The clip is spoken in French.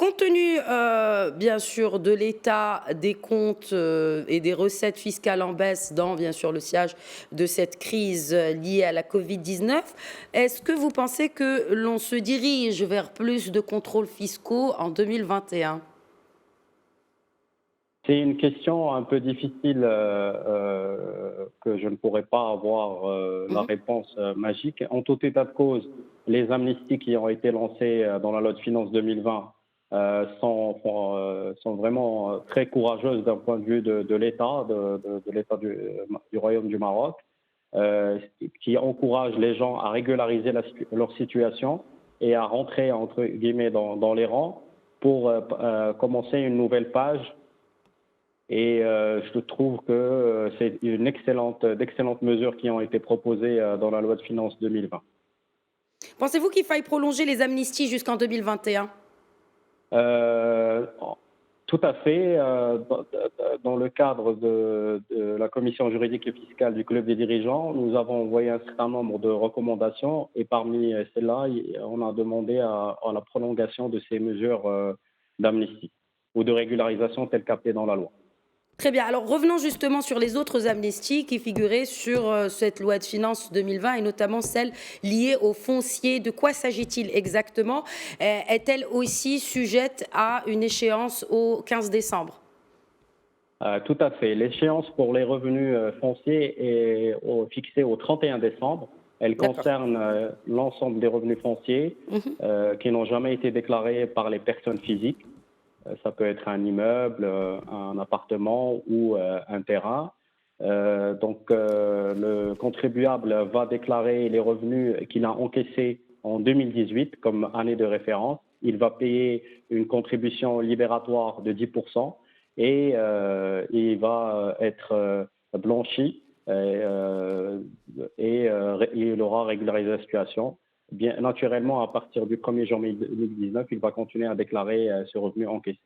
compte tenu, bien sûr, de l'état des comptes et des recettes fiscales en baisse dans, bien sûr, le sillage de cette crise liée à la Covid-19, est-ce que vous pensez que l'on se dirige vers plus de contrôles fiscaux en 2021? C'est une question un peu difficile que je ne pourrais pas avoir la Mmh. réponse magique. En tout état de cause, les amnisties qui ont été lancées dans la loi de finances 2020 sont vraiment très courageuses d'un point de vue de l'État, de l'État du Royaume du Maroc, qui encouragent les gens à régulariser leur situation et à rentrer, entre guillemets, dans les rangs pour commencer une nouvelle page. Et je trouve que c'est d'excellentes mesures qui ont été proposées dans la loi de finances 2020. Pensez-vous qu'il faille prolonger les amnisties jusqu'en 2021? Euh, Tout à fait. Dans le cadre de la commission juridique et fiscale du club des dirigeants, nous avons envoyé un certain nombre de recommandations et parmi celles-là, on a demandé à la prolongation de ces mesures d'amnistie ou de régularisation telles qu'appelées dans la loi. Très bien. Alors revenons justement sur les autres amnisties qui figuraient sur cette loi de finances 2020 et notamment celle liée au foncier. De quoi s'agit-il exactement? Est-elle aussi sujette à une échéance au 15 décembre? Tout à fait. L'échéance pour les revenus fonciers est fixée au 31 décembre. Elle D'accord. concerne l'ensemble des revenus fonciers Mhm. qui n'ont jamais été déclarés par les personnes physiques. Ça peut être un immeuble, un appartement ou un terrain. Le contribuable va déclarer les revenus qu'il a encaissés en 2018 comme année de référence. Il va payer une contribution libératoire de 10% et il va être blanchi il aura régularisé la situation. Bien, naturellement, à partir du 1er janvier 2019, il va continuer à déclarer ses revenus encaissés.